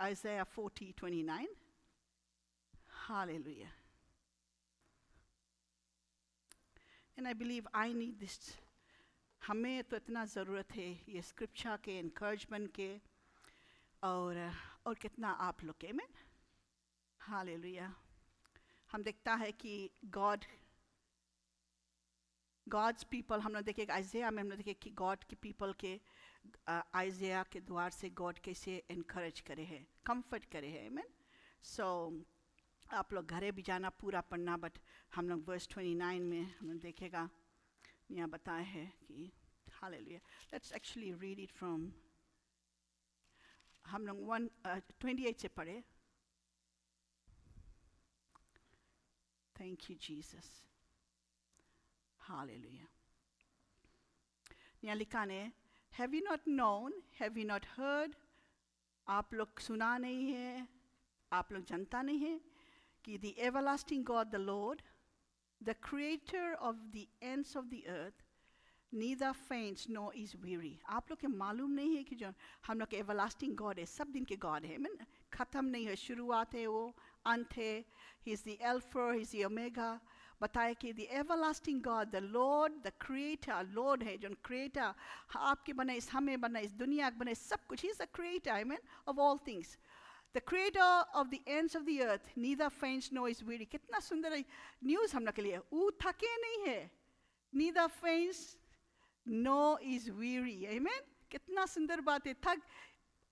Isaiah 40:29. Hallelujah. And I believe I need this. हमें तो इतना ज़रूरत है ये स्क्रिप्चर के encouragement के और कितना आप लोग के में हालेलुया हम देखता है कि God's people हम लोग देखे आइज़ाया में हम लोग देखे कि God के people के आइज़ाया के द्वार से God कैसे encourage करे हैं comfort करे हैं amen so आप लोग घरे भी जाना पूरा पढ़ना but हम लोग verse 29 में हम लोग देखेगा यहाँ बताए हैं कि hallelujah let's actually read it from हम लोग 28 से पढ़े thank you Jesus hallelujah यहाँ लिखा है have you not known have you not heard आप लोग सुना नहीं है आप लोग जानता नहीं है कि the everlasting God the Lord the creator of the ends of the earth neither faints nor is weary आप लोग के मालूम नहीं है कि जो हम लोग के everlasting God है सब दिन के God है मैं ख़त्म नहीं है शुरुआत है वो अंत है he is the alpha he is the omega बताए कि the everlasting God the Lord the creator Lord है जो creator आपके बनाए हमें बनाए इस दुनिया के बनाए सब कुछ he is the creator I mean of all things the creator of the ends of the earth neither faints nor is weary कितना सुंदर न्यूज़ हम लोग के लिए वो थके नहीं है neither faints nor is weary amen कितना सुंदर बात है थक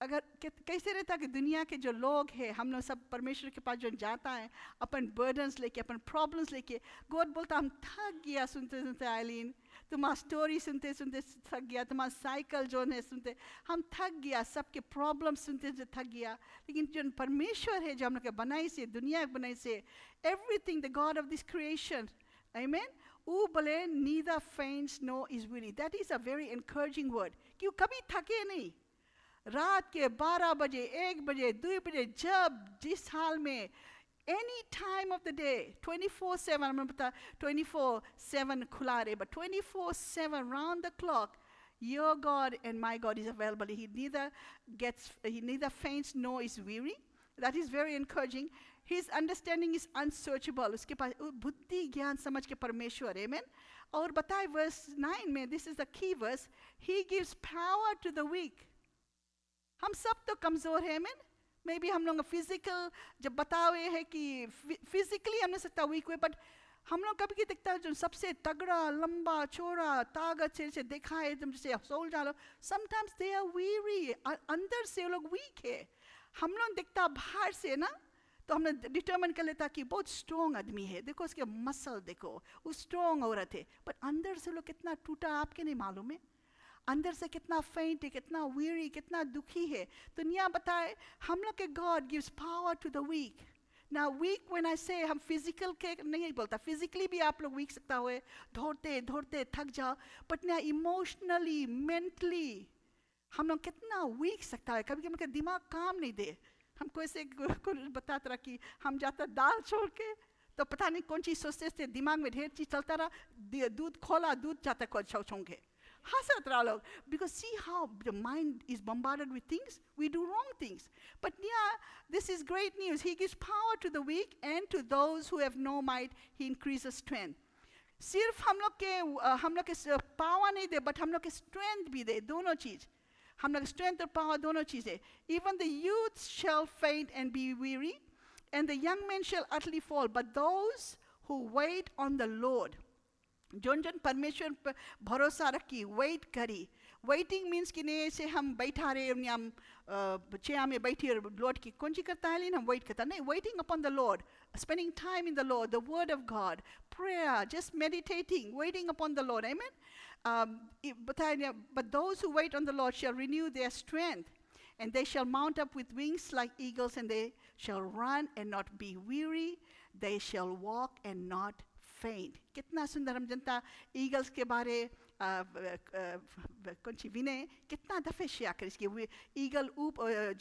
अगर कैसे रहता कि दुनिया के जो लोग हैं हम लोग सब परमेश्वर के पास जो जाता है अपन बर्डन्स लेके अपन प्रॉब्लम्स लेके गॉड बोलता हम थक गया सुनते सुनते आइलीन तुम्हारा स्टोरी सुनते सुनते थक गया तुम्हारा साइकिल जो है सुनते हम थक गया सबके प्रॉब्लम्स सुनते सुनते थक गया लेकिन जो परमेश्वर है जो हम लोग के बनाई से दुनिया के बनाई से everything the God of this creation आमीन वो बोले neither faints nor is weary that is a very encouraging word कि कभी थके नहीं रात के 12 बजे 1 बजे 2 बजे जब जिस हाल में any time of the day 24/7 हमें पता 24/7 खुला रहे but 24/7 round the clock your God and my God is available he neither faints nor is weary that is very encouraging his understanding is unsearchable उसके पास बुद्धि ज्ञान समझ के परमेश्वर है amen और बताए verse 9 में this is the key verse he gives power to the weak हम सब तो कमज़ोर हैं मैन मे बी हम लोग फिजिकल जब बता हुए हैं कि फिजिकली हमने सकता वीक हुए बट हम लोग कभी दिखता है जो सबसे तगड़ा लंबा चौड़ा ताकत से देखा है तुम जैसे सोल जालो समटाइम्स दे आर वीरी अंदर से वो लोग वीक है हम लोग दिखता बाहर से ना तो हमने डिटरमिन कर लेता कि बहुत स्ट्रॉन्ग आदमी है देखो उसके मसल देखो वो स्ट्रॉन्ग औरत है बट अंदर से लोग कितना टूटा आपके नहीं मालूम है अंदर से कितना फेंट है कितना वीरी कितना दुखी है दुनिया बताए हम लोग के God gives power to the weak ना वीक व्हेन आई से हम फिजिकल के नहीं बोलता फिजिकली भी आप लोग वीक सकता हुए दौड़ते दौड़ते थक जाओ बट ना इमोशनली मेंटली हम लोग कितना वीक सकता है कभी कभी दिमाग काम नहीं दे हमको ऐसे बताता रहा कि हम जाता दाल छोड़ के तो पता नहीं कौन चीज़ सोचते थे दिमाग में ढेर चीज़ चलता रहा दूध खोला दूध जाता को छोंगे हंसत रहा लोग because see how the mind is bombarded with things we do wrong things but yeah this is great news he gives power to the weak and to those who have no might he increases strength सिर्फ हम लोग के power नहीं दे but हम लोग के strength भी दे दोनों चीज़ हम लोग स्ट्रेंथ और पावर दोनों चीज़ें even the youth shall faint and be weary and the young men shall utterly fall but those who wait on the Lord zone परमेश्वर पर भरोसा रखी वेट करी वेटिंग मीन्स कि नहीं ऐसे हम बैठा रहे हम चेयर में बैठी और लॉर्ड की कौन सी करता है लेकिन हम वेट करता नहीं waiting upon the Lord spending time in the Lord the word of God prayer just meditating waiting upon the Lord amen बताया but those who wait on the Lord shall renew their strength and they shall mount up with wings like eagles and they shall run and not be weary they shall walk and not faint कितना सुंदर हम जनता eagles के बारे कौन सी विनय कितना दफे share कर इसके ईगल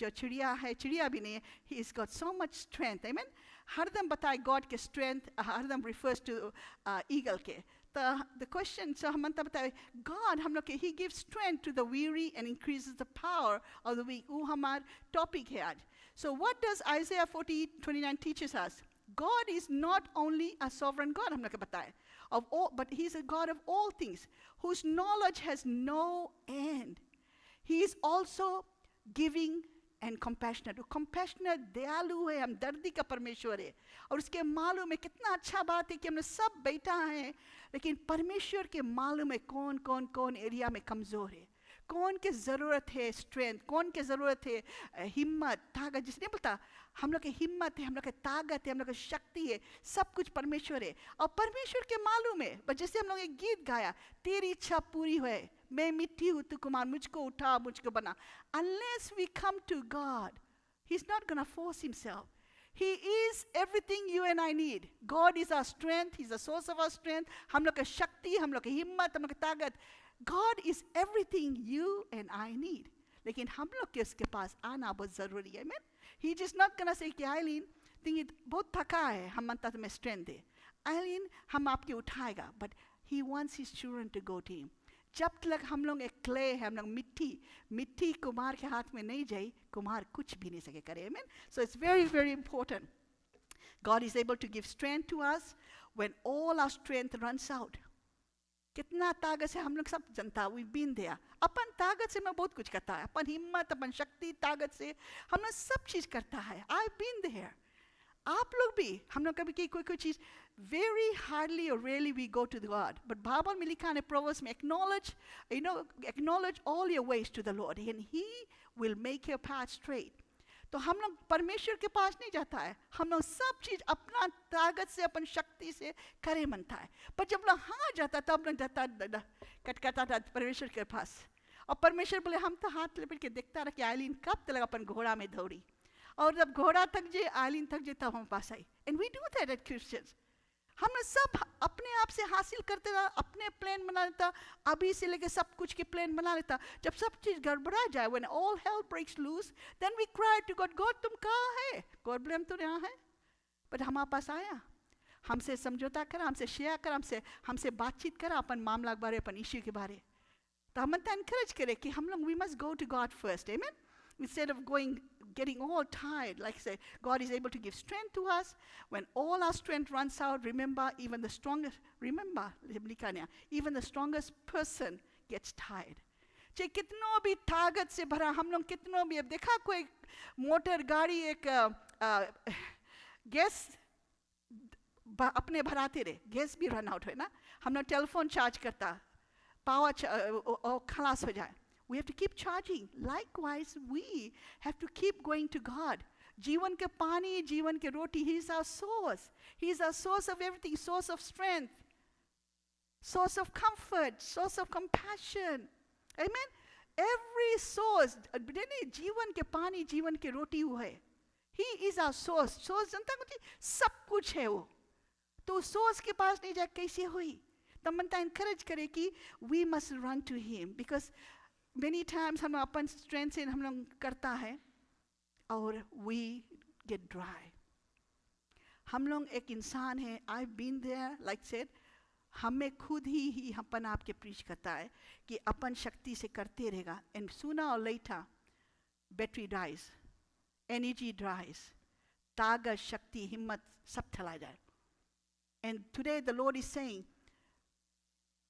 जो चिड़िया है चिड़िया भी नहीं है he is got so much strength I mean हरदम बताए गॉड के स्ट्रेंथ हरदम रिफर्स टू ईगल के तो द क्वेश्चन सो हम बताए गॉड हम लोग के ही give strength to the weary and increases the power of the weak वो हमारा टॉपिक है आज So what does Isaiah 40:29 teaches us? God is not only a sovereign God, हम लोग को बताए, of all, but He's a God of all things, whose knowledge has no end. He is also giving and compassionate. वो compassionate, दयालु है, हम दर्दी का परमेश्वर है. और उसके मालूम है, कितना अच्छा बात है कि हमने सब बैठा है, लेकिन परमेश्वर के मालूम है कौन कौन कौन एरिया में कमज़ोर है, कौन के ज़रूरत है स्ट्रेंथ, कौन के ज़रूरत है हिम्मत, ताकत. जिसने बोलता हम लोग की हिम्मत है, हम लोग की ताकत है, हम लोग की शक्ति है, सब कुछ परमेश्वर है. और परमेश्वर के मालूम है. बस जैसे हम लोग एक गीत गाया, तेरी इच्छा पूरी हुए, मैं मिट्टी हूँ तू कुमार, मुझको उठा मुझको बना. Unless we come to God, He's not going to force Himself. He is everything you and I need. God is our strength. He's the source of our strength. हम लोग की शक्ति, हम लोग की हिम्मत, हम लोग की ताकत. God is everything you and I need. लेकिन हम लोग के उसके पास आना बहुत ज़रूरी है. Amen. He just not gonna say कि आइलिन think बहुत थका है, हम मनता तुम्हें strength दे. आइलिन हम आपके उठाएगा. But He wants His children to go to Him. जब तक हम लोग एक क्ले है, हम लोग मिट्टी कुम्हार के हाथ में नहीं जाए, कुम्हार कुछ भी नहीं सके करे. Amen. So it's very, very important. God is able to give strength to us when all our strength runs out. कितना ताकत से हम लोग सब जनता, we've been there. अपन ताकत से मैं बहुत कुछ करता है, अपन हिम्मत, अपन शक्ति, ताकत से हम लोग सब चीज़ करता है. I've been there. आप लोग भी, हम लोग कभी की कोई चीज़ very hardly or rarely we go to God. But Bible में लिखा है Proverbs में, acknowledge all your ways to the Lord and He will make your path straight. तो हम लोग परमेश्वर के पास नहीं जाता है, हम लोग सब चीज़ अपना ताकत से, अपन शक्ति से करे मनता है. पर जब लोग हाँ जाता तब लोग जाता कटकटा था परमेश्वर के पास. और परमेश्वर बोले हम तो हाथ लपेट के देखता रहा कि आइलिन कब तक अपन घोड़ा में दौड़ी, और जब घोड़ा थक जाए, आइलिन थक जाए, तब हम पास आई. And we do that at Christians. हम सब अपने आप से हासिल करते रहा, अपने प्लान बना लेता, अभी से लेके सब कुछ के प्लान बना लेता. जब सब चीज़ गड़बड़ा जाए, when all hell breaks loose, then we cry to God, God तुम कहाँ है? God blame तो यहाँ है. बट हमारे पास आया, हमसे समझौता करा, हमसे शेयर करा, हमसे बातचीत करा अपन मामला के बारे, अपन इश्यू के बारे. तो हम encourage करें कि हम लोग we must go to God first. Amen. Instead of getting all tired, like say, God is able to give strength to us. When all our strength runs out, remember, even the strongest person gets tired. चाहे कितनों भी ताकत से भरा हम लोग, कितनों भी, अब देखा कोई मोटर गाड़ी एक गैस अपने भराते रहे, गैस भी रन आउट है ना. हम लोग टेलीफोन चार्ज करता, पावर खलास हो जाए. We have to keep charging. Likewise, we have to keep going to God. जीवन के पानी, जीवन के रोटी, He is our source. He is our source of everything, source of strength, source of comfort, source of compassion. Amen. Every source, जीवन के पानी, जीवन के रोटी वो है. He is our source. Source जनता कुछ सब कुछ है वो. तो source के पास नहीं जाए कैसे हुई? तब मनता encourage करे कि we must run to Him, because many times हम अपन strength से हम लोग करता है और we get dry. हम लोग एक इंसान है, I've been there, like said, हमें खुद ही अपन आपके preach करता है कि अपन शक्ति से करते रहेगा, and sooner or later battery dies, energy dries, ताकत, शक्ति, हिम्मत सब चला जाए. And today the Lord is saying,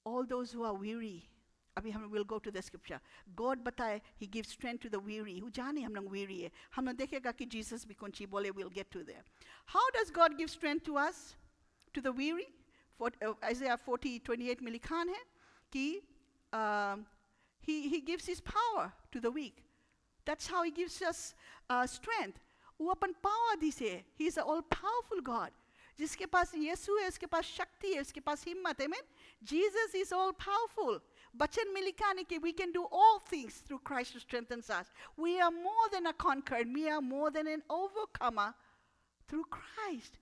all those who are weary, अभी हम will go to the scripture. God बताए, He gives strength to the weary. वो जाने हम लोग weary है. हम लोग देखेगा कि Jesus भी कौन सी बोले, we'll get to there. How does God give strength to us, to the weary? Isaiah 40:28 में लिखा है कि He gives His power to the weak. That's how He gives us strength. वो अपन power दी से. He is an all-powerful God. जिसके पास यीशु है, उसके पास शक्ति है, उसके पास हिम्मत है. Jesus is all-powerful. वचन में लिखा है कि we can do all things through Christ who strengthens us. We are more than a conqueror. We are more than an overcomer through Christ.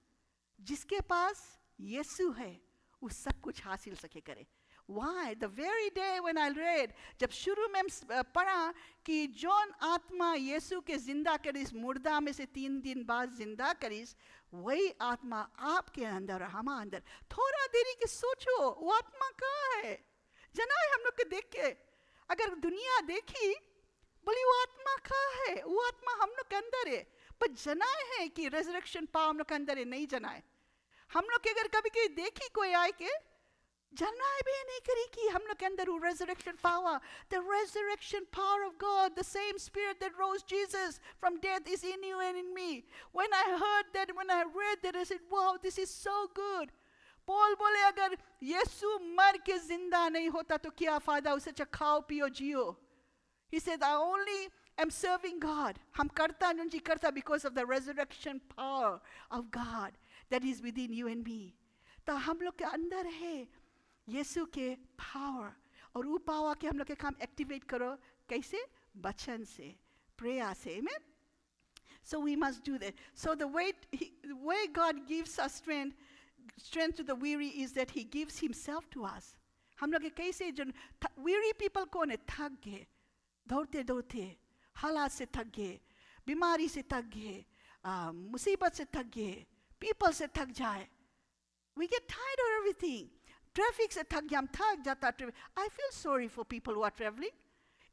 जिसके पास यीशु है, वो सब कुछ हासिल सके करे. Why? The very day when I read, जब शुरू में पढ़ा कि जौन आत्मा यीशु के जिंदा करिस, मुर्दा में से 3 दिन बाद जिंदा करिस, वही आत्मा आपके अंदर और हमारे अंदर. थोड़ा देरी के सोचो, वो आत्मा कहाँ है? जना है हम लोग के देख के, अगर दुनिया देखी बोली वो आत्मा कहाँ है? वो आत्मा हम लोग के अंदर है. पर जनाए हैं कि रेजरेक्शन पावर हम लोग के अंदर है, नहीं जनाए। हम लोग के अगर कभी कभी देखी कोई आए के जनाए भी नहीं करी कि हम लोग के अंदर वो resurrection power, the resurrection power of God, the same spirit that rose Jesus from death is in you and in me. When I heard that, when I read that, I said, wow, this is so good. Paul बोले अगर यीशु मर के जिंदा नहीं होता तो क्या फायदा, उसे खाओ पियो जियो. He said, I only am serving God. हम करता नहीं करता because of the resurrection power of God that is within you and me. तो हम लोग के अंदर है यीशु के पावर, और वो पावर के हम लोग के काम एक्टिवेट करो कैसे? वचन से, प्रेयर से. Amen. So we must do that. So the way God gives us strength to the weary is that He gives Himself to us. हम लोग के कैसे जो weary people कौन है? थक गए, दौड़ते दौड़ते, हालात से थक गए, बीमारी से थक गए, मुसीबत से थक गए, people से थक जाए. We get tired of everything. Traffic से थक गया, हम थक जाता. I feel sorry for people who are traveling.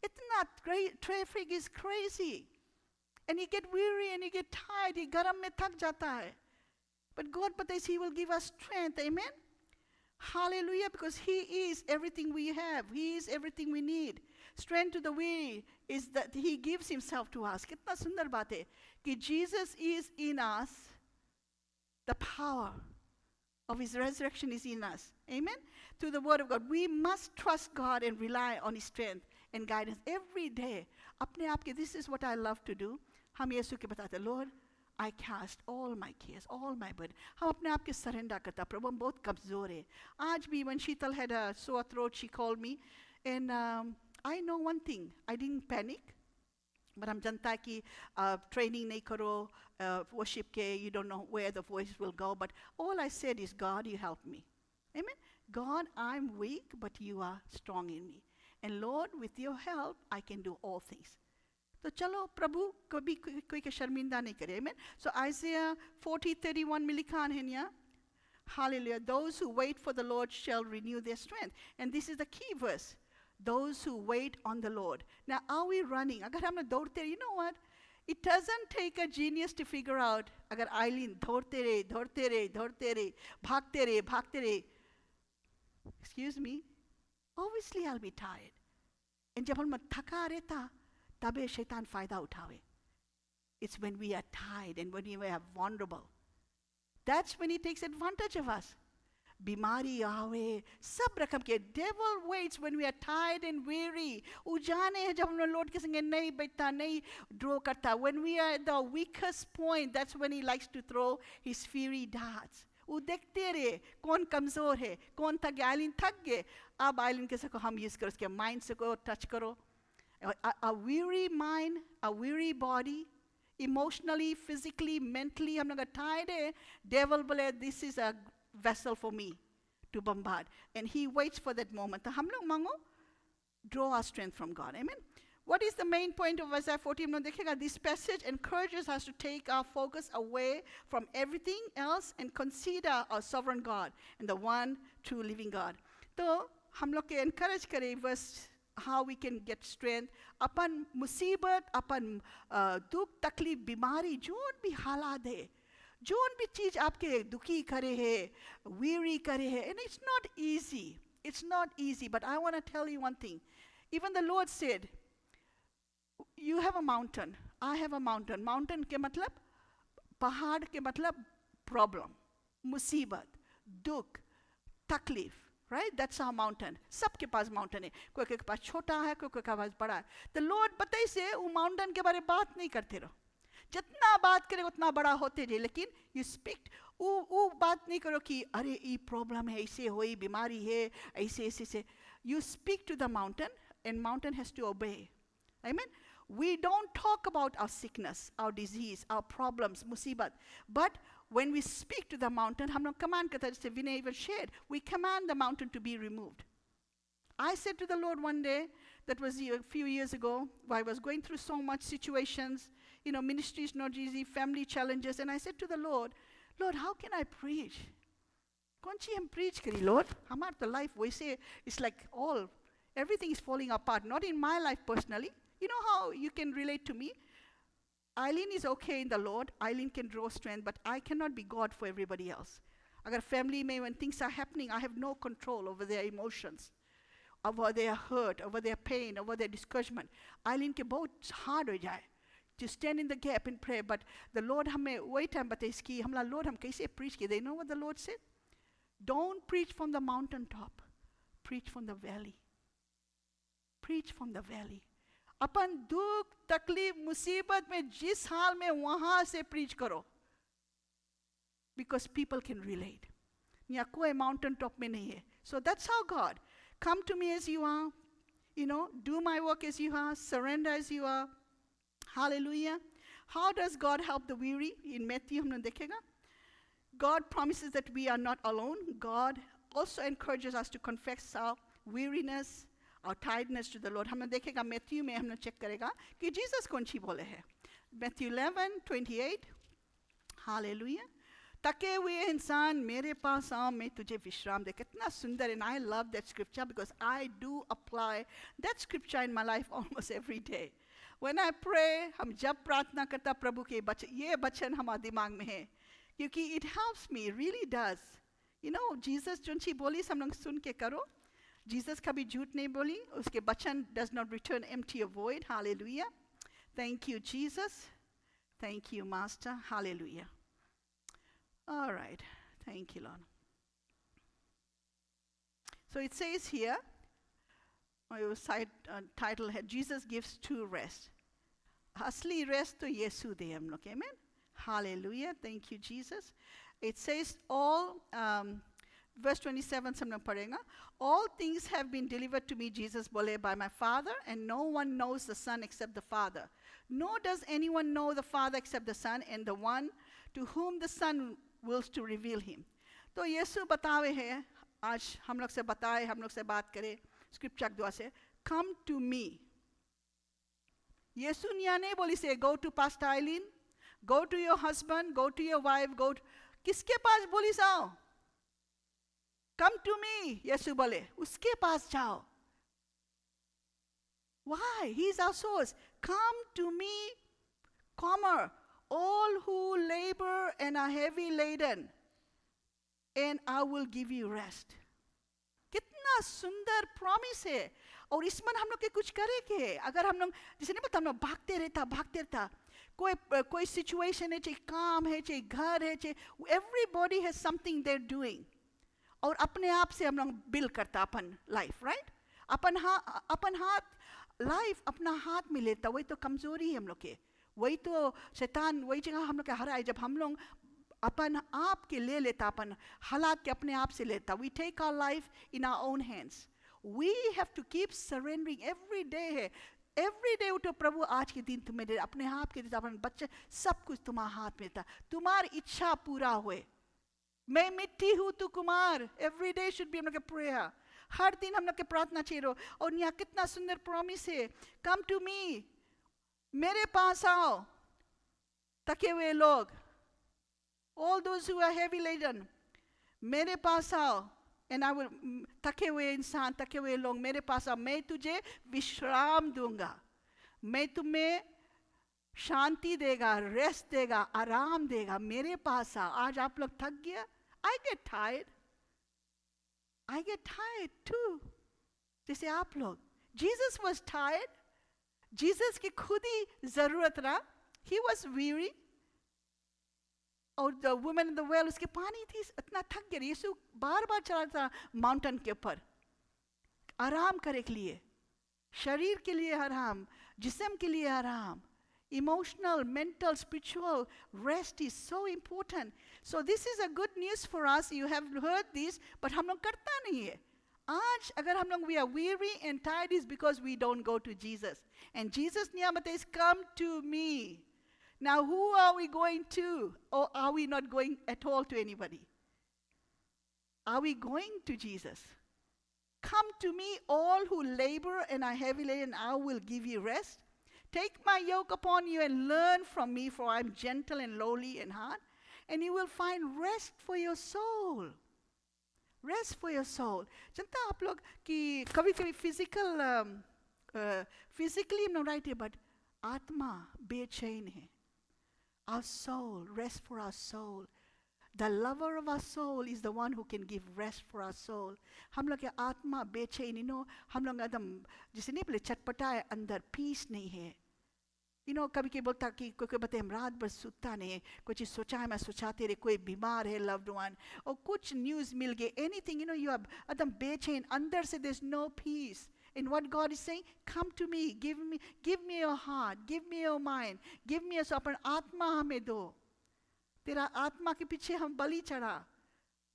इतना traffic is crazy. And you get weary and you get tired, ये गरम में थक जाता है. But God says He will give us strength. Amen. Hallelujah. Because He is everything we have. He is everything we need. Strength to the weary is that He gives Himself to us. कितना सुंदर बात है कि Jesus is in us. The power of His resurrection is in us. Amen. Through the word of God, we must trust God and rely on His strength and guidance every day. अपने आप के, this is what I love to do. हम यीशु के बताते, Lord, I cast all my cares, all my burden. हम अपने आप के surrender करता, प्रभु हम बहुत कमजोर है. आज भी when Sheetal had a sore throat, she called me, and I know one thing, I didn't panic. But हम जानता है कि training नहीं करो, worship के, you don't know where the voice will go. But all I said is, God, you help me. Amen. God, I'm weak, but you are strong in me. And Lord, with your help, I can do all things. तो चलो प्रभु कभी कोई के शर्मिंदा नहीं करे. Amen. So Isaiah 40:31 में लिखा है यहाँ, Hallelujah. Those who wait for the Lord shall renew their strength. And this is the key verse. Those who wait on the Lord. Now, are we running? अगर हम दौड़ते, you know what? It doesn't take a genius to figure out. अगर आइलिन दौड़ते रहे, भागते रहे. Excuse me. Obviously, I'll be tired. And जब हम थका रहता, तबे शैतान फायदा उठावे. It's when we are tired and when we are vulnerable. That's when he takes advantage of us. बीमारी आवे, सब रकम के. Devil waits when we are tired and weary. उजाने हैं जब हम लोग लौट के संगे नहीं बैठता, नहीं draw करता. When we are at the weakest point, that's when he likes to throw his fiery darts. वो देखते रहे कौन कमजोर है, कौन थक गया. आइलिन थक गए, अब आइलिन के सको हम यूज करो, उसके माइंड से को टच करो. A weary mind, a weary body, emotionally, physically, mentally, हम लोग tired है. Devil बोले, this is a vessel for me to bombard, and he waits for that moment. तो हम लोग मांगो, draw our strength from God. Amen. What is the main point of Isaiah 40? हम लोग देखेगा, this passage encourages us to take our focus away from everything else and consider our sovereign God and the one true living God. तो हम लोग के encourage करे verse how we can get strength अपन मुसीबत, अपन दुख, तकलीफ, बीमारी, जोन भी हालात है, जोन भी चीज आपके दुखी करे है, weary करे है, and it's not easy. It's not easy, but I want to tell you one thing. Even the Lord said, you have a mountain, I have a mountain. Mountain के मतलब, पहाड़ के मतलब problem, मुसीबत, दुख, तकलीफ. Right? That's our mountain. सबके पास mountain है. कोई के पास छोटा है, कोई के पास बड़ा है. The Lord बताइए से वो mountain के बारे में बात नहीं करते रहो. जितना बात करे उतना बड़ा होते जाए. लेकिन you speak, वो बात नहीं करो कि अरे ये problem है, ऐसे होई, बीमारी है, ऐसे. You speak to the mountain, and mountain has to obey. Amen. We don't talk about our sickness, our disease, our problems, musibat, but when we speak to the mountain, हम लोग command करते हैं, जैसे Vinay even shared, we command the mountain to be removed. I said to the Lord one day, that was a few years ago, I was going through so much situations, ministry is not easy, family challenges, and I said to the Lord, how can I preach? कौन सी हम preach करी, Lord? हमारा तो life वैसे, it's like everything is falling apart, not in my life personally. You know how you can relate to me? Eileen is okay in the Lord. Eileen can draw strength, but I cannot be God for everybody else. Agar family mein, when things are happening, I have no control over their emotions, over their hurt, over their pain, over their discouragement. Eileen ke bahut hard ho jaye to stand in the gap and pray. But the Lord hame वही time बताइस कि हमला Lord हम कैसे preach किए. They know what the Lord said? Don't preach from the mountaintop. Preach from the valley. Preach from the valley. अपन दुख तकलीफ मुसीबत में जिस हाल में वहां से preach करो. Because people can relate. यहाँ कोई mountain top में नहीं है. So that's how God. Come to me as you are. You know, do my work as you are. Surrender as you are. Hallelujah. How does God help the weary? In Matthew हमने देखेगा. God promises that we are not alone. God also encourages us to confess our weariness, our tiredness to the Lord. हमने देखेगा Matthew में हमने check करेगा कि Jesus कौन सी बोले है. Matthew 11:28. Hallelujah. तके हुए इंसान मेरे पास आओ मैं तुझे विश्राम दे. कितना सुंदर. And I love that scripture because I do apply that scripture in my life almost every day. When I pray, हम जब प्रार्थना करता प्रभु के ये वचन हमारे दिमाग में है क्योंकि it helps me, it really does. You know, Jesus जो सी बोली हम लोग सुन के करो. Jesus कभी झूठ नहीं बोली. उसके वचन does not return empty or void. Hallelujah. Thank you, Jesus. Thank you, Master. Hallelujah. All right. Thank you, Lord. So it says here, your side title है Jesus gives true rest. असली rest तो यीशु दे हम लोग. Amen. Hallelujah. Thank you, Jesus. It says all, verse 27 हम लोग पढ़ेंगे. All things have been delivered to me, Jesus बोले, by my Father, and no one knows the Son except the Father. Nor does anyone know the Father except the Son, and the one to whom the Son wills to reveal him. तो यीशु बतावे है, आज हम लोग से बताए, हम लोग से बात करे, स्क्रिप्चर के द्वारा से, come to me. यीशु ने नहीं बोली से, go to Pastor Eileen, go to your husband, go to your wife, go to, किसके पास बोली साओ? Come to me, यीशु बोले, उसके पास जाओ. Why? He is our source. Come to me, comma, all who labor and are heavy laden, and I will give you rest. कितना सुंदर promise है. और इसमें हम लोग के कुछ करेंगे. अगर हम लोग जैसे नहीं पता हम लोग भागते रहता कोई सिचुएशन है, चाहे काम है, चाहे घर है, चाहे everybody has something they're doing. और अपने आप से हम लोग बिल करता अपन लाइफ, राइट? अपन हाथ लाइफ अपना हाथ में लेता. वही तो कमजोरी है हम लोग के. वही तो शैतान वही जगह हम लोग के हराए जब हम लोग अपन आप के ले लेता, अपन हालात के अपने आप से लेता. We take our life in our own hands. We have to keep surrendering every day है. Every day उठो प्रभु आज के दिन तुम्हें दे, अपने आप के देता, अपन बच्चे सब कुछ तुम्हारे हाथ में था. तुम्हारी इच्छा पूरा हुए. मैं मिट्टी हूँ तू Kumar. Every day should be हम लोग के prayer. हर दिन हम लोग के प्रार्थना चाहिए. और यहाँ कितना सुंदर प्रॉमिस है. Come to me. मेरे पास आओ थके हुए लोग. All those who are heavy laden, मेरे पास आओ. And I will, थके हुए इंसान, थके हुए लोग मेरे पास आओ. मैं तुझे विश्राम दूंगा. मैं तुम्हें शांति देगा, रेस्ट देगा, आराम देगा. मेरे पास आओ. आज आप लोग थक गया. I get tired. I get tired too. जैसे आप लोग. Jesus was tired. Jesus की खुद ही जरूरत रहा. He was weary. और the woman in the well, उसके पानी थी, इतना थक गया. यीशु बार बार चला था माउंटेन के ऊपर आराम करे के लिए. शरीर के लिए आराम, जिस्म के लिए आराम. Emotional, mental, spiritual rest is so important. So this is a good news for us. You have heard this, but हम लोग करता नहीं है. आज अगर हम लोग we are weary and tired is because we don't go to Jesus. And Jesus ने बताया, come to me. Now who are we going to? Or are we not going at all to anybody? Are we going to Jesus? Come to me all who labor and are heavy laden, and I will give you rest. Take my yoke upon you and learn from me, for I am gentle and lowly in heart, and you will find rest for your soul. Rest for your soul. जानता आप लोग कि कभी-कभी physically हम लोग right है, but आत्मा बेचैन है. Our soul, rest for our soul. The lover of our soul is the one who can give rest for our soul. हम लोग के आत्मा बेचैन, हम लोग एकदम जिसे नहीं बोले चटपटा है, अंदर पीस नहीं है. कभी कभी बोलता कि कोई बताए हम रात भर सुता नहीं है, कोई चीज़ सोचा है, मैं सोचाते रहे, कोई बीमार है लव्ड वन, और कुछ न्यूज़ मिल गए, एनीथिंग, यू आर एकदम बेचैन अंदर से. There is no peace. And what God is saying, come to me, give me your heart, give me your mind, give me your soul. अपन आत्मा हमें दो. तेरा आत्मा के पीछे हम बलि चढ़ा.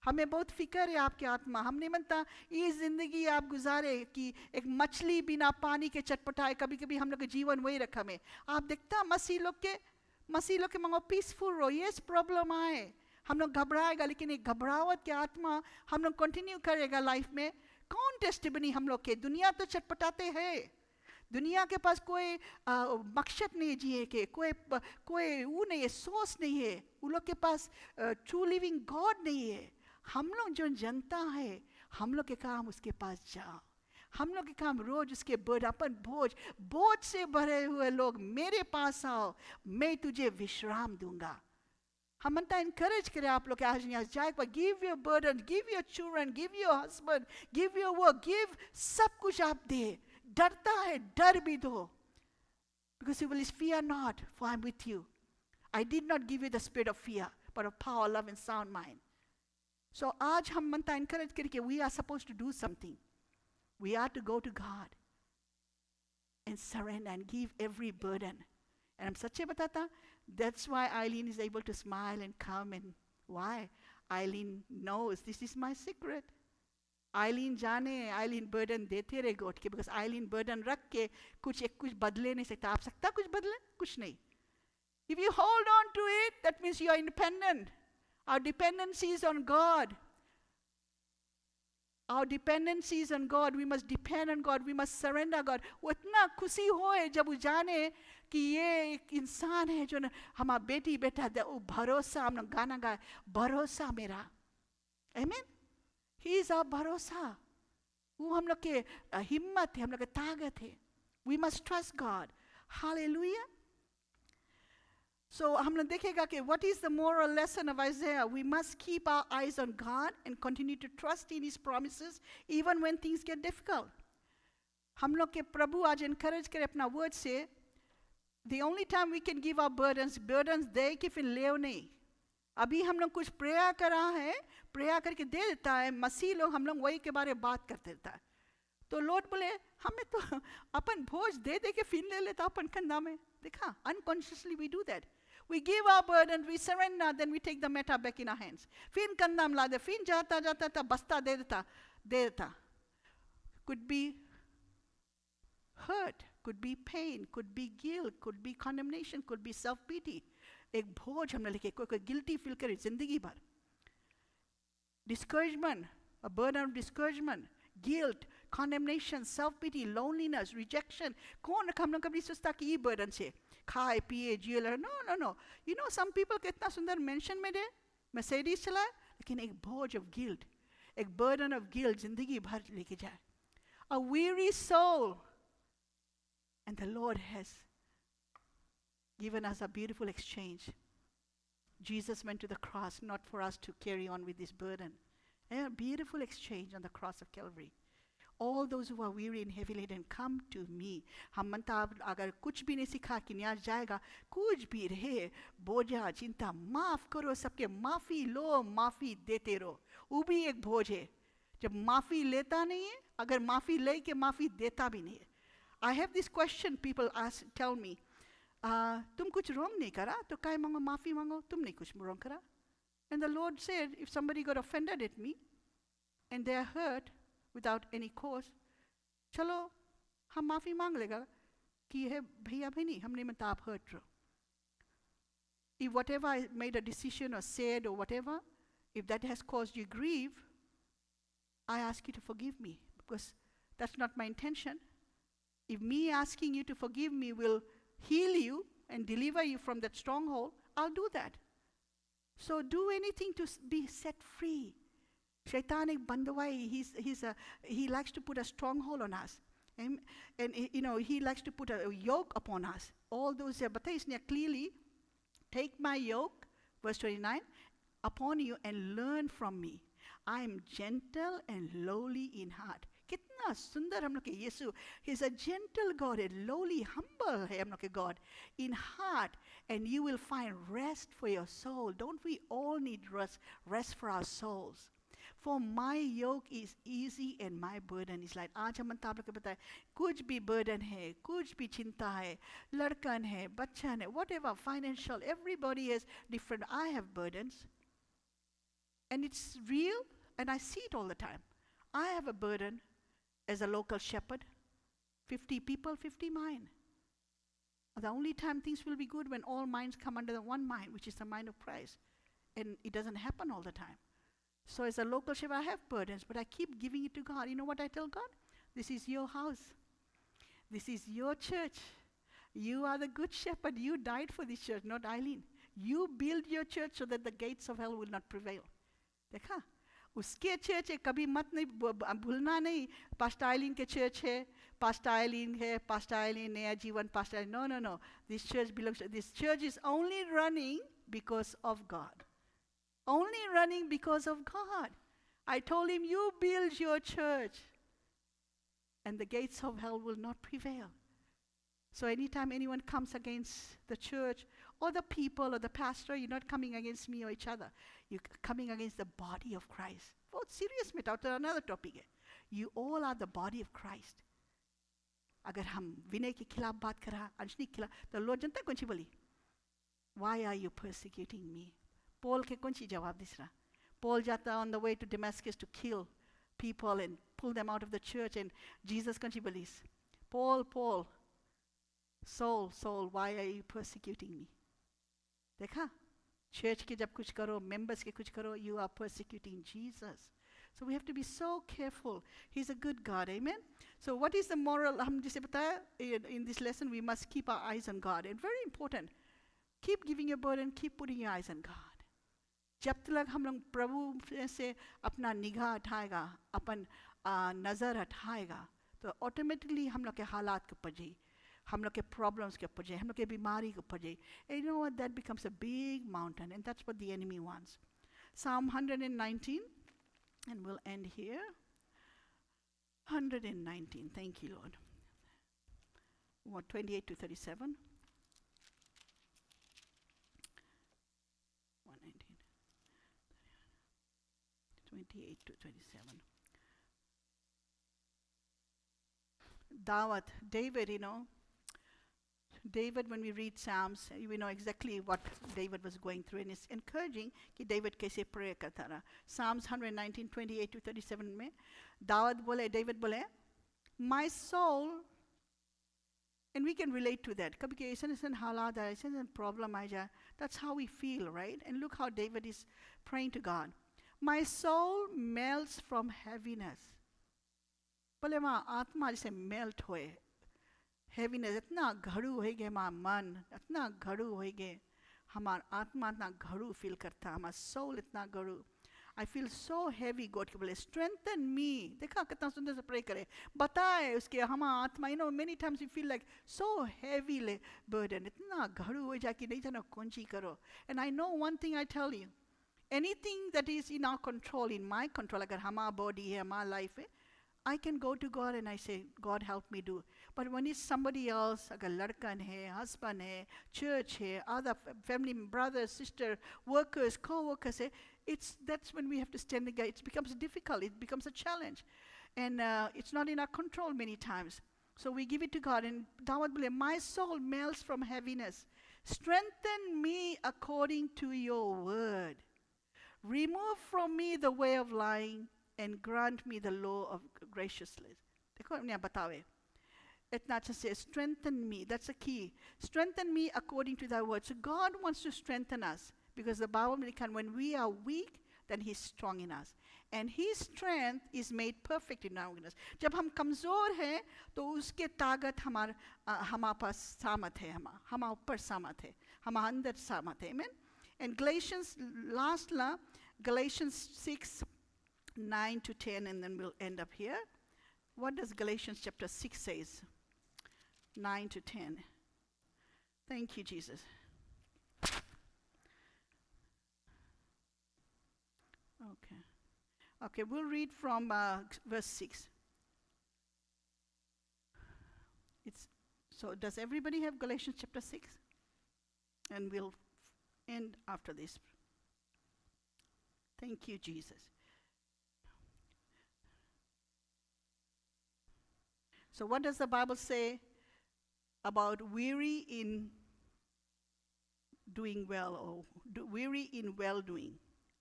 हमें बहुत फिक्र है आपकी आत्मा. हम नहीं मनता ये जिंदगी आप गुजारे कि एक मछली बिना पानी के चटपटाए. कभी कभी हम लोग के जीवन वही रखा में. आप देखता मसीह लोग के मांगो पीसफुल रहो. यस प्रॉब्लम आए, हम लोग घबराएगा, लेकिन एक घबराहट के आत्मा हम लोग कंटिन्यू करेगा लाइफ में. कौन टेस्टिमनी हम लोग के? दुनिया तो चटपटाते हैं. दुनिया के पास कोई मकसद नहीं है जिए के, कोई वो नहीं है, सोच नहीं है. उन लोग के पास ट्रू लिविंग गॉड नहीं है. हम लोग जो जनता है, हम लोग के काम उसके पास जाओ. हम लोग के काम रोज उसके बड़ापन बोझ से भरे हुए लोग मेरे पास आओ, मैं तुझे विश्राम दूंगा. हम मनता इनकरेज करें आप लोग आज यहाँ जाए पर give your burden, give your children, give your husband, give your work, give सब कुछ आप दे. डरता है, डर भी दो. Because you will fear not, for I am with you. I did not give you the spirit of fear, but of power, love and sound mind. So आज हम मनता encourage करके we are supposed to do something. We are to go to God and surrender and give every burden. And I'm सच्चे बताता, that's why Eileen is able to smile and come. And why? Eileen knows this is my secret. Eileen जाने, Eileen burden देते रहे गोट के, because Eileen burden रख के कुछ बदले नहीं सकता. आप सकता कुछ बदले? कुछ नहीं. If you hold on to it, that means you are independent. Our dependency is on God. Our dependency is on God. We must depend on God. We must surrender God. वो इतना खुशी होए जब वो जाने कि ये एक इंसान है जो हमारा बेटी बेटा दे. वो भरोसा, हम लोग गाना गाए, भरोसा मेरा. Amen. He is our भरोसा. वो हम लोग के हिम्मत है, हम लोग के ताकत है. We must trust God. Hallelujah. So हम लोग देखेगा कि what is the moral lesson of Isaiah? We must keep our eyes on God and continue to trust in His promises even when things get difficult. हम लोग के प्रभु आज encourage करे अपना word से, the only time we can give our burdens दे कि फिर ले नहीं. अभी हम लोग कुछ प्रेयर करा है, प्रेयर करके दे देता है मसीह लोग, हम लोग वही के बारे में बात करते रहता है. तो लॉर्ड बोले हमें तो अपन भोज दे के फिर ले लेता अपन कंधा में. देखा, unconsciously we do that. We give our burden, we surrender, then we take the matter back in our hands. फिर कंधा में ला दे, फिर जाता बस्ता दे देता. Could be hurt, could be pain, could be guilt, could be condemnation, could be self-pity. एक भोज हमने लेके कोई गिल्टी फील करे जिंदगी भर. Discouragement, a burden of discouragement, guilt, condemnation, self-pity, loneliness, rejection. कौन हम लोग कभी सोचता कि ये burden से खाए पिए जिए लड़े? No. You know some people कितना सुंदर मेंशन में दे, Mercedes चलाए, लेकिन एक बोझ of guilt, एक burden of guilt जिंदगी भर लेके जाए. A weary soul. And the Lord has given us a beautiful exchange. Jesus went to the cross not for us to carry on with this burden. A beautiful exchange on the cross of Calvary. All those who are weary and heavy laden, come to me. हम मनता अगर कुछ भी नहीं सीखा कि न्यास जाएगा, कुछ भी रहे, बोझा चिंता माफ करो, सबके माफी लो, माफी देते रहो. वो भी एक बोझ है. जब माफी लेता नहीं है, अगर माफी ले के माफी देता भी नहीं है. I have this question, people tell me, तुम कुछ wrong नहीं करा, तो काय मांगो, माफी मांगो, तुम नहीं कुछ wrong करा. And the Lord said, if somebody got offended at me, and they are hurt without any cause, चलो हम माफी मांग लेगा कि है भैया बहनी, हमने मत आप hurt रहो. If whatever I made a decision or said or whatever, if that has caused you grief, I ask you to forgive me, because that's not my intention. If me asking you to forgive me will heal you and deliver you from that stronghold, I'll do that. So do anything to be set free. Shaitan ek bandawai, he likes to put a stronghold on us. And he likes to put a yoke upon us. All those, but isne clearly Take my yoke, verse 29, upon you and learn from me. I am gentle and lowly in heart. कितना सुंदर हम लोग के यीशु. He's a gentle God, a lowly, humble है हम लोग के God. In heart, and you will find rest for your soul. Don't we all need rest for our souls? For my yoke is easy and my burden is light. आज हम आप लोग को बताए कुछ भी burden है, कुछ भी चिंता है, लड़कन है, बच्चन है, whatever, financial, everybody has different. I have burdens. And it's real, and I see it all the time. I have a burden as a local shepherd. 50 people, 50 mine. The only time things will be good when all minds come under the one mind, which is the mind of Christ. And it doesn't happen all the time. So as a local shepherd, I have burdens, but I keep giving it to God. You know what I tell God? This is your house. This is your church. You are the good shepherd. You died for this church, not Eileen. You build your church so that the gates of hell will not prevail. देखा उसके church है कभी मत नहीं भूलना नहीं pastor आइलिन के church है पास्टर आइलिन नया जीवन pastor no this church belongs to, this church is only running because of God, only running because of God. I told him, you build your church and the gates of hell will not prevail. So anytime anyone comes against the church or the people or the pastor, you're not coming against me or each other. You're coming against the body of Christ. बहुत serious में था, another topic है. You all are the body of Christ. अगर हम विनय के खिलाफ बात करा, अंशनी के खिलाफ, तो लोग जनता कौन सी बोली? Why are you persecuting me? Paul के कौन सी जवाब दूसरा? Paul जाता on the way to Damascus to kill people and pull them out of the church, and Jesus कौन सी बोली? Paul, Saul, why are you persecuting me? देखा? Church के जब कुछ करो, members के कुछ करो, you are persecuting Jesus. So we have to be so careful. He's a good God, amen? So what is the moral? हम जिसे बताया, in this lesson we must keep our eyes on God. And very important, keep giving your burden, keep putting your eyes on God. जब तक हम लोग प्रभु से अपना निगाह हटाएगा, अपन नज़र हटाएगा, तो automatically हम लोग के हालात के ऊपर जाए, हम लोग के problems के ऊपर जाए, हम लोग के बीमारी के ऊपर जाए. And you know what? That becomes a big mountain, and that's what the enemy wants. Psalm 119, and we'll end here. 119, thank you, Lord. 28 to 37. 119. 28 to 27. David, you know. David, when we read Psalms, we know exactly what David was going through, and it's encouraging कि David कैसे pray करता रहा. Psalms 119, 28 to 37 में David बोले, my soul, and we can relate to that. कभी के ऐसे हालात आए, ऐसे problem आ जाए. That's how we feel, right? And look how David is praying to God. My soul melts from heaviness. बोले वहाँ आत्मा जैसे melt होए. Heaviness, इतना घड़ू हो गए हमारा मन, इतना घड़ू हो गए, हमारा आत्मा इतना घड़ू feel करता, हमारा soul इतना घड़ू. I feel so heavy. God के बोले, strengthen me. देखा कितना सुंदर से pray करे, बताए उसके हमारा आत्मा. You know, many times we feel like so heavy burden, इतना घड़ू हो जाए कि नहीं जानो कौन सी करो. And I know one thing I tell you, anything that is in our control, in my control, अगर हमारा body है, हमारा life है, I can go to God and I say, God help me do. But when it's somebody else, अगर लड़कन है, husband है, church है, other family, brothers, sister, workers, co-workers है, that's when we have to stand against. It becomes difficult, it becomes a challenge. And it's not in our control many times. So we give it to God, and Dawud बोले, my soul melts from heaviness. Strengthen me according to your word. Remove from me the way of lying, and grant me the law of graciousness. देखो मैं बतावे. इतना अच्छा से strengthen me. That's the key. Strengthen me according to thy word. So God wants to strengthen us, because the Bible says when we are weak, then He's strong in us, and His strength is made perfect in our weakness. जब हम कमजोर हैं, तो उसके ताकत हमारे पास सामत है, हमारे ऊपर सामत है, हमारे अंदर सामत है. Amen. And Galatians, Galatians 6. 9 to 10, and then we'll end up here. What does Galatians chapter 6 says? 9 to 10. Thank you, Jesus. Okay. Okay, we'll read from verse 6. So does everybody have Galatians chapter 6? And we'll end after this. Thank you, Jesus. So what does the Bible say about weary in doing well or weary in well doing?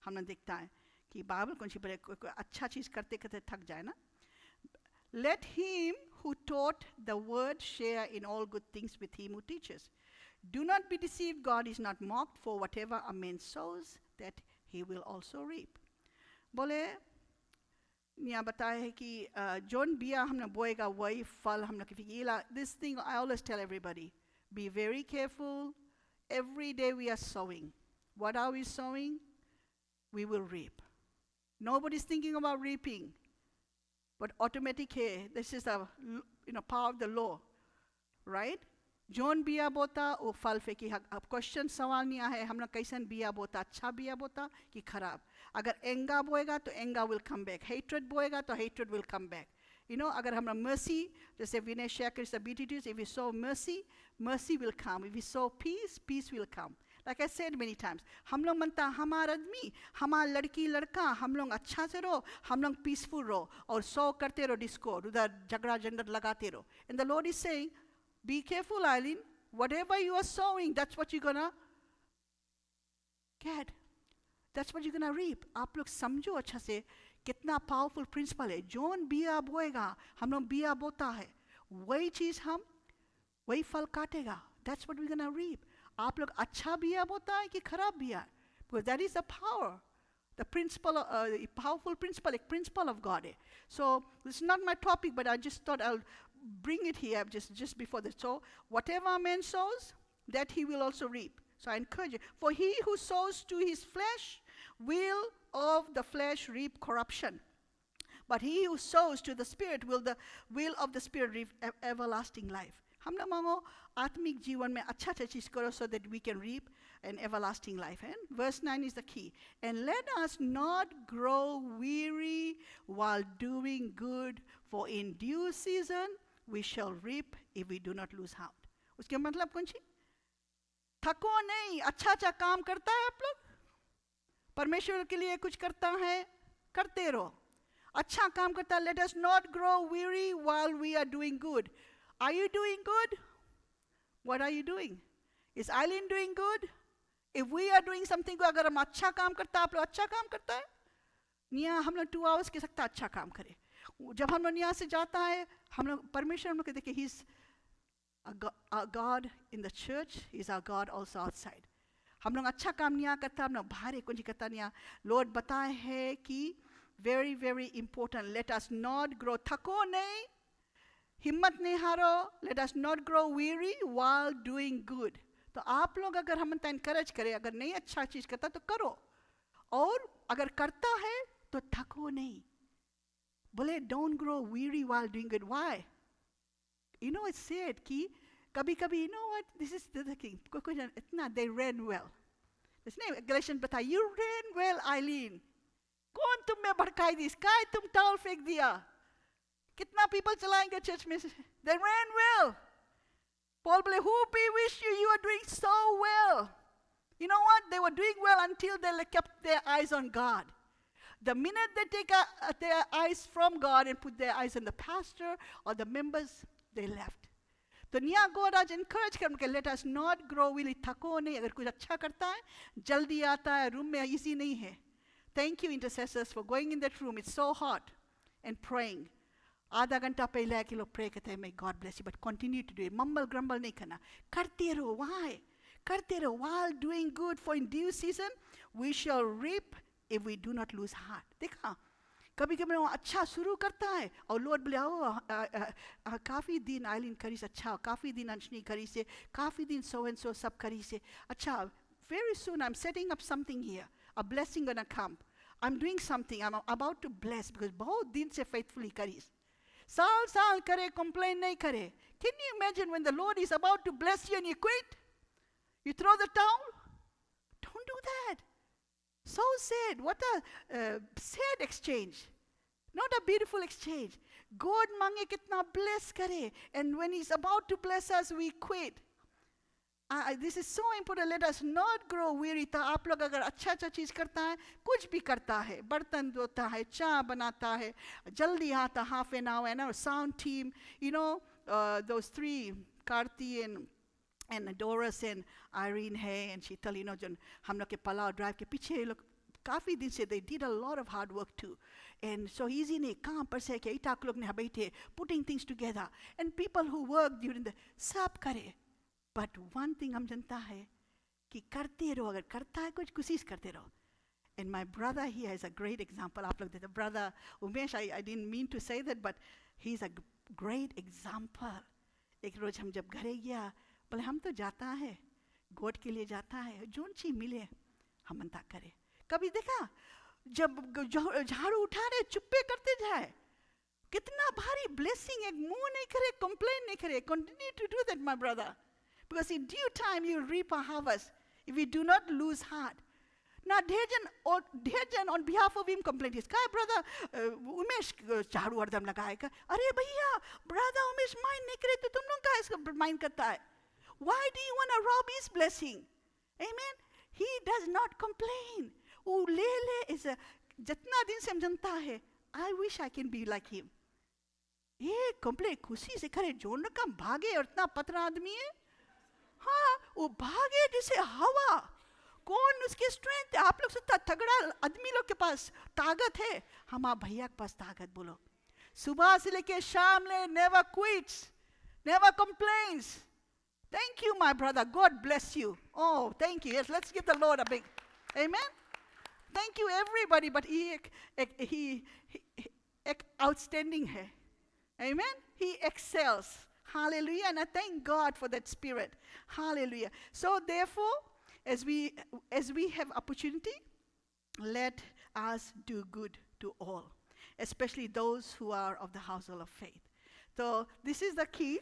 हमने देखता है कि Bible कौन सी बड़े कोई अच्छा चीज करते करते थक जाए ना. Let him who taught the word share in all good things with him who teaches. Do not be deceived, God is not mocked, for whatever a man sows, that he will also reap. बोले यहाँ बताया है कि zone बिया हमने बोएगा वही फल हमने किफिला. This thing I always tell everybody, be very careful. Every day we are sowing. What are we sowing? We will reap. Nobody's thinking about reaping, but automatic है. This is the power of the law, right? Zone बिया बोता वो फल फेंकी. अब question सवाल नहीं है हम लोग कैसन बिया बोता, अच्छा बिया बोता कि खराब. अगर एंगा बोएगा तो एंगा will come back. Hatred बोएगा तो hatred will come back. अगर हम लोग mercy, जैसे विनय शेयर कर the BTTs, if we sow mercy, mercy will come. If we sow peace, peace will come. Like I said many times, हम लोग मनता हमारा आदमी, हमारा लड़की लड़का, हम लोग अच्छा से रहो, हम लोग peaceful रहो और sow करते रहो discord, उधर झगड़ा झंझट लगाते रहो. And the Lord is saying, be careful, Eileen. Whatever you are sowing, that's what you're gonna get. That's what you're gonna reap. आप लोग समझो अच्छा से कितना powerful principle है. जोन बिया बोएगा, हम लोग बिया बोता है, वही चीज हम वही फल काटेगा. That's what we're gonna reap. आप लोग अच्छा बिया बोता है कि खराब बिया? Because that is the power, the principle, the powerful principle, a principle of God. So this is not my topic, but I just thought I'll bring it here just before this. So whatever a man sows, that he will also reap. So I encourage you. For he who sows to his flesh will of the flesh reap corruption. But he who sows to the Spirit will of the Spirit reap everlasting life. हम लोग मांगो आत्मिक जीवन में अच्छा चीज करो so that we can reap an everlasting life. And verse 9 is the key. And let us not grow weary while doing good, for in due season we shall reap if we do not lose heart. उसके मतलब कौन सी? थको नहीं, अच्छा अच्छा काम करता है आप लोग, परमेश्वर के लिए कुछ करता है, करते रहो. अच्छा काम करता है. Let us not grow weary while we are doing good. Are you doing good? What are you doing? Is Eileen doing good? If we are doing something good, अगर हम अच्छा काम करता है, आप लोग अच्छा काम करता है, निया हम लोग 2 hours के सकता अच्छा काम करे. जब हम लोग निया से जाता है, हम लोग परमेश्वर हम लोग कहते हैं कि he's a God in the church, he's our God also outside. हम लोग अच्छा काम निया करता, हम लोग बाहर कुछ करता निया. Lord बताए है कि very very important. Let us not grow, थको नहीं, हिम्मत नहीं हारो. Let us not grow weary while doing good. तो आप लोग अगर हम encourage करें, अगर नहीं अच्छा चीज करता तो करो, और अगर करता है तो थको नहीं. बोले don't grow weary while doing good. Why? It's said कि कभी-कभी, what? This is the thing. कोई इतना they ran well. इसने Galatians बताया, you ran well, Eileen. कौन तुम में भड़काई दी? काय तुम towel फेंक दिया? कितना people चलाएंगे church में? They ran well. Paul बोले, who bewitched you? You are doing so well. You know what? They were doing well until they kept their eyes on God. The minute they take their eyes from God and put their eyes on the pastor or the members, they left. तो निया God आज encourage कर, let us not grow weary. थको नहीं. अगर कुछ अच्छा करता है, जल्दी आता है, रूम में easy नहीं है. Thank you intercessors for going in that room. It's so hot, and praying. आधा घंटा पहले कि लोग प्रे करते हैं, may God bless you, but continue to do it. Mumble grumble नहीं करना, करते रहो. Why? करते रहो. While doing good, for in due season we shall reap if we do not lose heart. देखा, कभी कभी वो अच्छा शुरू करता है और लोग बोले ओ काफ़ी दिन आइलिन करी से, अच्छा काफ़ी दिन अंशनी करी से, काफ़ी दिन so and so सब करी से, अच्छा very soon I'm setting up something here, a blessing gonna come. I'm doing something, I'm about to bless because बहुत दिन से faithfully करी. साल करे, complain नहीं करे. Can you imagine when the Lord is about to bless you and you quit? You throw the towel? Don't do that. so sad. What a sad exchange. Not a beautiful exchange. God मांगे कितना bless करे, and when He's about to bless us, we quit. This is so important. Let us not grow weary. तो आप लोग अगर अच्छा चीज़ करता है, कुछ भी करता है, बर्तन धोता है, चाय बनाता है, जल्दी आता, half an hour, and our sound team, those three, Karthi and Doris and Irene है, and Sheetal, जो हम लोग के Palau drive के पीछे लोग काफ़ी दिन से they did a lot of hard work too. And so easy नहीं, काम पर से के इटाक लोग ने बैठे, putting things together, and people who work during the सब करे. But one thing हम जानता है कि करते रहो, अगर करता है कुछ कोशिश करते रहो. And my brother here is a great example. आप लोग देखते, brother Umesh, I didn't mean to say that, but he's a great example. एक रोज हम जब घरे गया, बोले हम तो जाता है, गोट के लिए जाता है, जोन चीज मिले हम अंता करे. कभी देखा जब झाड़ू उठा रहे चुप्पे करते जाए, कितना भारी blessing, एक मुंह नहीं करे, complain नहीं करे. Continue to do that, my brother. Because in due time you reap a harvest if we do not lose heart. Now Dejan on behalf of him complained. His guy brother Umesh झाड़ू हरदम लगाएगा. अरे भैया brother Umesh mind नहीं करे तो तुम लोग का इसका mind करता है. Why do you want to rob his blessing? Amen. He does not complain. वो ले is a जितना दिन से हम जानता है. I wish I can be like him. ये complain खुशी से करे, जोन का भागे और इतना पतला आदमी है. हाँ, वो भागे जैसे हवा. कौन उसके स्ट्रेंथ है? आप लोग से तगड़ा आदमी लोग के पास ताकत है. हमारे भैया के पास ताकत बोलो. सुबह से लेके शाम ले, never quits, never complains. Thank you, my brother. God bless you. Oh, thank you. Yes, let's give the Lord a big amen. Thank you, everybody. But he outstanding है. Amen. He excels. Hallelujah. And I thank God for that spirit. Hallelujah. So therefore, as we have opportunity, let us do good to all, especially those who are of the household of faith. So this is the key.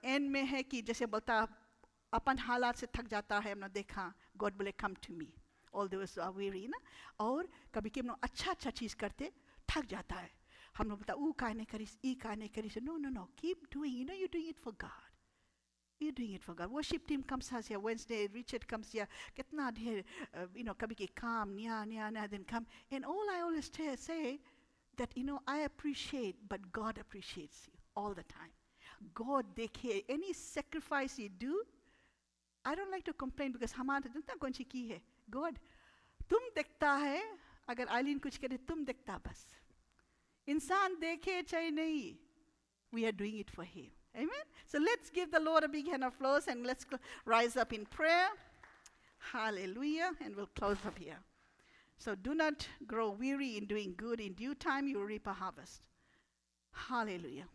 End में है कि जैसे बोलता अपन हालात से थक जाता है, हमने देखा, God बोले come to me, all those who are weary ना. और कभी कभी हम अच्छा चीज़ करते थक जाता है, हम लोग बोलता का नहीं करीस, का नहीं करीस. No, keep doing. You're doing it for God. You're doing it for God. Worship team comes here Wednesday. Richard comes here. कितना ढेर कभी के काम नया then come. And all I always say that I appreciate, but God appreciates you all the time. God देखे any sacrifice you do. I don't like to complain because हमारे जनता कौन सी की है. God, तुम देखता है, अगर आइलिन कुछ करे तुम देखता बस. इंसान देखे चाहे नहीं. We are doing it for Him. Amen. So let's give the Lord a big hand of applause and let's rise up in prayer. Hallelujah. And we'll close up here. So do not grow weary in doing good. In due time you will reap a harvest. Hallelujah.